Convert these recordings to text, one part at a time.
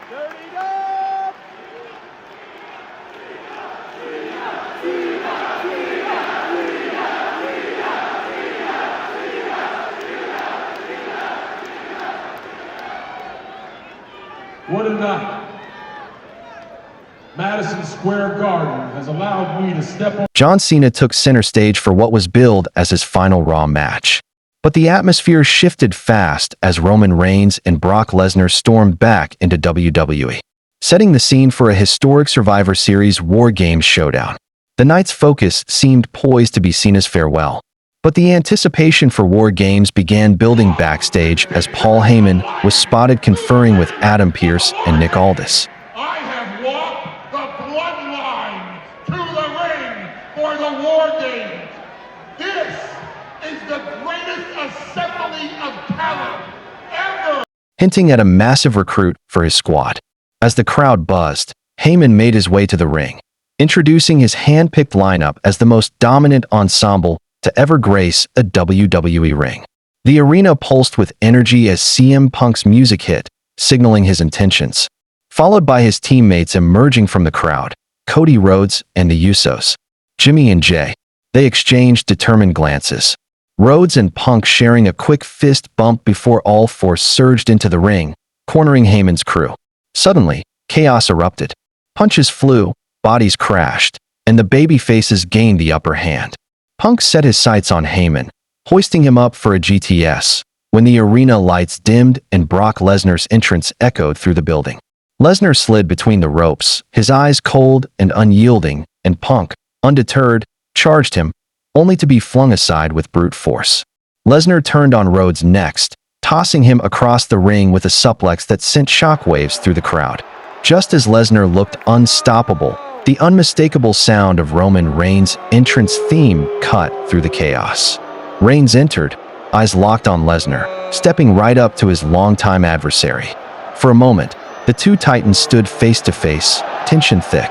Dirty dog! What a night. Madison Square Garden has allowed me to step on. John Cena took center stage for what was billed as his final Raw match. But the atmosphere shifted fast as Roman Reigns and Brock Lesnar stormed back into WWE, setting the scene for a historic Survivor Series WarGames showdown. The night's focus seemed poised to be Cena's farewell. But the anticipation for WarGames began building backstage as Paul Heyman was spotted conferring with Adam Pearce and Nick Aldis. I have walked the bloodline to the ring for the WarGames. This is the greatest assembly of talent ever. Hinting at a massive recruit for his squad. As the crowd buzzed, Heyman made his way to the ring, introducing his hand-picked lineup as the most dominant ensemble to ever grace a WWE ring. The arena pulsed with energy as CM Punk's music hit, signaling his intentions, followed by his teammates emerging from the crowd, Cody Rhodes and the Usos, Jimmy and Jay. They exchanged determined glances, Rhodes and Punk sharing a quick fist bump before all four surged into the ring, cornering Heyman's crew. Suddenly, chaos erupted. Punches flew, bodies crashed, and the babyfaces gained the upper hand. Punk set his sights on Heyman, hoisting him up for a GTS, when the arena lights dimmed and Brock Lesnar's entrance echoed through the building. Lesnar slid between the ropes, his eyes cold and unyielding, and Punk, undeterred, charged him, only to be flung aside with brute force. Lesnar turned on Rhodes next, tossing him across the ring with a suplex that sent shockwaves through the crowd. Just as Lesnar looked unstoppable, the unmistakable sound of Roman Reigns' entrance theme cut through the chaos. Reigns entered, eyes locked on Lesnar, stepping right up to his longtime adversary. For a moment, the two titans stood face to face, tension thick.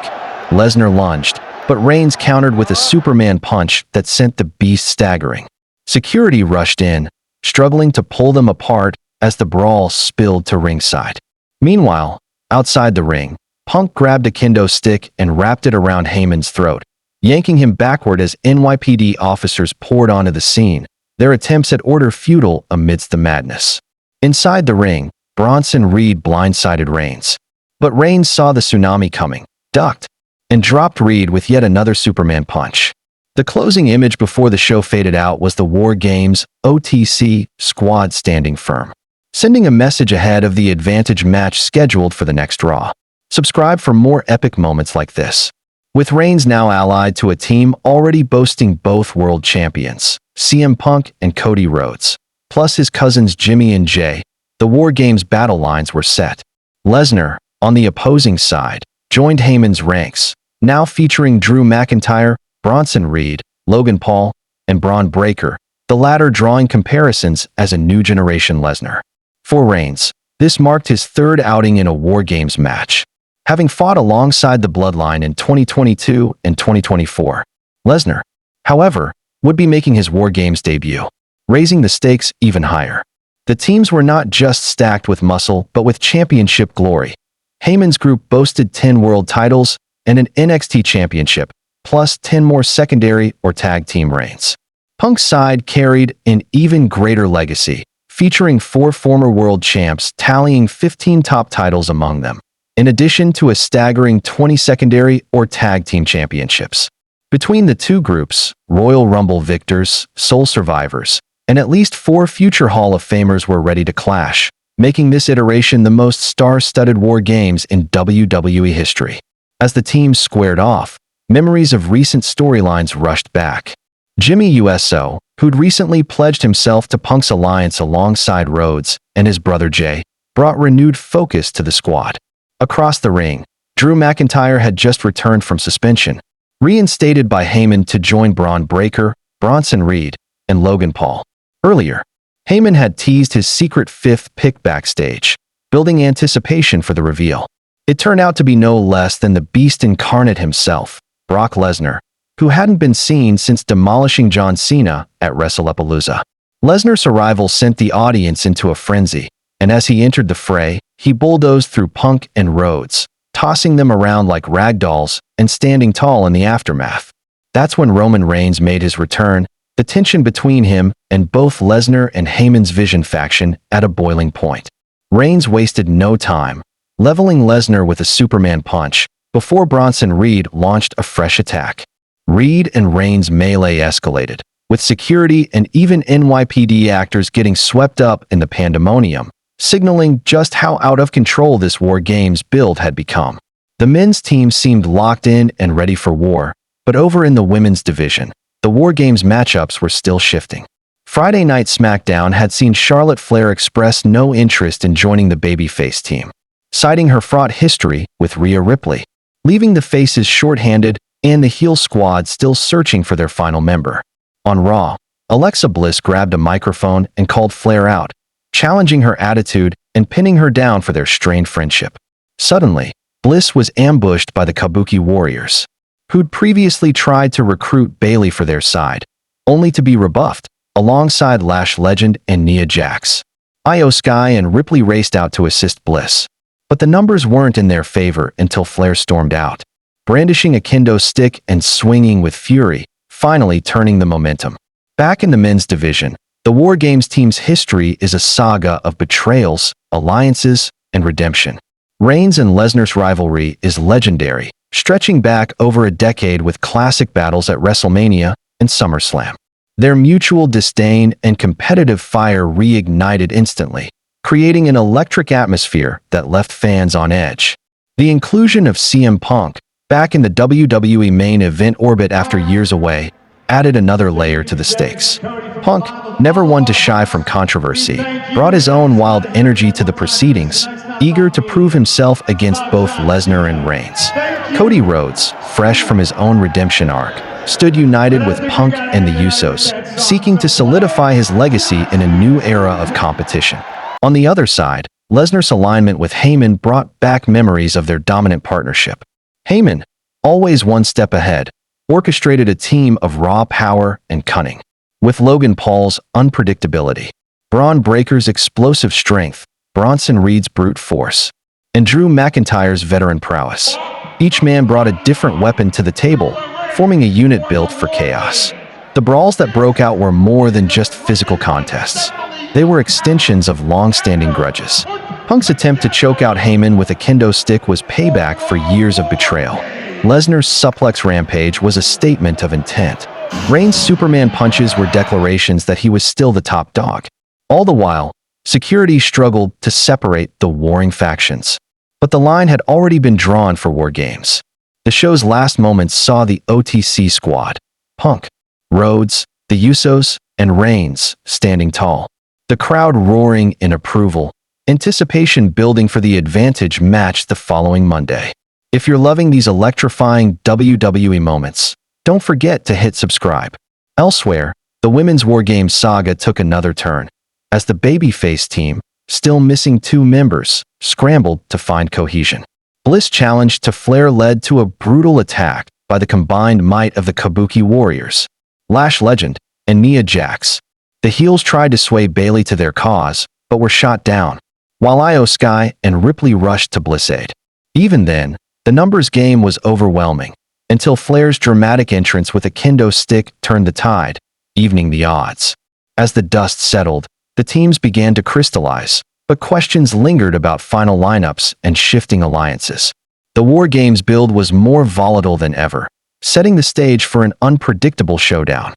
Lesnar lunged, but Reigns countered with a Superman punch that sent the beast staggering. Security rushed in, struggling to pull them apart as the brawl spilled to ringside. Meanwhile, outside the ring, Punk grabbed a kendo stick and wrapped it around Heyman's throat, yanking him backward as NYPD officers poured onto the scene, their attempts at order futile amidst the madness. Inside the ring, Bronson Reed blindsided Reigns. But Reigns saw the tsunami coming, ducked, and dropped Reed with yet another Superman punch. The closing image before the show faded out was the WarGames OTC squad standing firm, sending a message ahead of the advantage match scheduled for the next Raw. Subscribe for more epic moments like this. With Reigns now allied to a team already boasting both world champions, CM Punk and Cody Rhodes, plus his cousins Jimmy and Jay, the WarGames battle lines were set. Lesnar, on the opposing side, joined Heyman's ranks, now featuring Drew McIntyre, Bronson Reed, Logan Paul, and Braun Breaker, the latter drawing comparisons as a new generation Lesnar. For Reigns, this marked his third outing in a WarGames match, having fought alongside the Bloodline in 2022 and 2024. Lesnar, however, would be making his WarGames debut, raising the stakes even higher. The teams were not just stacked with muscle but with championship glory. Heyman's group boasted 10 world titles and an NXT championship, plus 10 more secondary or tag team reigns. Punk's side carried an even greater legacy, featuring 4 former world champs tallying 15 top titles among them, in addition to a staggering 20 secondary or tag team championships. Between the two groups, Royal Rumble victors, sole survivors, and at least 4 future Hall of Famers were ready to clash, making this iteration the most star-studded WarGames in WWE history. As the teams squared off, memories of recent storylines rushed back. Jimmy Uso, who'd recently pledged himself to Punk's alliance alongside Rhodes and his brother Jay, brought renewed focus to the squad. Across the ring, Drew McIntyre had just returned from suspension, reinstated by Heyman to join Braun Breaker, Bronson Reed, and Logan Paul. Earlier, Heyman had teased his secret 5th pick backstage, building anticipation for the reveal. It turned out to be no less than the Beast Incarnate himself, Brock Lesnar, who hadn't been seen since demolishing John Cena at WrestlePalooza. Lesnar's arrival sent the audience into a frenzy, and as he entered the fray, he bulldozed through Punk and Rhodes, tossing them around like ragdolls and standing tall in the aftermath. That's when Roman Reigns made his return, the tension between him and both Lesnar and Heyman's Vision faction at a boiling point. Reigns wasted no time, leveling Lesnar with a Superman punch before Bronson Reed launched a fresh attack. Reed and Reigns' melee escalated, with security and even NYPD actors getting swept up in the pandemonium, signaling just how out of control this WarGames build had become. The men's team seemed locked in and ready for war, but over in the women's division, the WarGames matchups were still shifting. Friday Night SmackDown had seen Charlotte Flair express no interest in joining the babyface team, citing her fraught history with Rhea Ripley, leaving the faces short-handed and the heel squad still searching for their final member. On Raw, Alexa Bliss grabbed a microphone and called Flair out, challenging her attitude and pinning her down for their strained friendship. Suddenly, Bliss was ambushed by the Kabuki Warriors, who'd previously tried to recruit Bayley for their side, only to be rebuffed, alongside Lash Legend and Nia Jax. Io Sky and Ripley raced out to assist Bliss, but the numbers weren't in their favor until Flair stormed out, brandishing a kendo stick and swinging with fury, finally turning the momentum. Back in the men's division, the WarGames team's history is a saga of betrayals, alliances, and redemption. Reigns and Lesnar's rivalry is legendary, stretching back over a decade with classic battles at WrestleMania and SummerSlam. Their mutual disdain and competitive fire reignited instantly, creating an electric atmosphere that left fans on edge. The inclusion of CM Punk, back in the WWE main event orbit after years away, added another layer to the stakes. Punk, never one to shy from controversy, brought his own wild energy to the proceedings, eager to prove himself against both Lesnar and Reigns. Cody Rhodes, fresh from his own redemption arc, stood united with Punk and the Usos, seeking to solidify his legacy in a new era of competition. On the other side, Lesnar's alignment with Heyman brought back memories of their dominant partnership. Heyman, always one step ahead, orchestrated a team of raw power and cunning. With Logan Paul's unpredictability, Braun Breaker's explosive strength, Bronson Reed's brute force, and Drew McIntyre's veteran prowess, each man brought a different weapon to the table, forming a unit built for chaos. The brawls that broke out were more than just physical contests. They were extensions of long-standing grudges. Punk's attempt to choke out Heyman with a kendo stick was payback for years of betrayal. Lesnar's suplex rampage was a statement of intent. Reigns' Superman punches were declarations that he was still the top dog. All the while, security struggled to separate the warring factions. But the line had already been drawn for WarGames. The show's last moments saw the OTC squad, Punk, Rhodes, the Usos, and Reigns, standing tall. The crowd roaring in approval, anticipation building for the advantage match the following Monday. If you're loving these electrifying WWE moments, don't forget to hit subscribe. Elsewhere, the women's WarGames saga took another turn, as the babyface team, still missing 2 members, scrambled to find cohesion. Bliss' challenge to Flair led to a brutal attack by the combined might of the Kabuki Warriors, Lash Legend, and Nia Jax. The heels tried to sway Bayley to their cause, but were shot down, while Io Sky and Ripley rushed to Bliss' aid. Even then, the numbers game was overwhelming, until Flair's dramatic entrance with a kendo stick turned the tide, evening the odds. As the dust settled, the teams began to crystallize, but questions lingered about final lineups and shifting alliances. The WarGames build was more volatile than ever, setting the stage for an unpredictable showdown.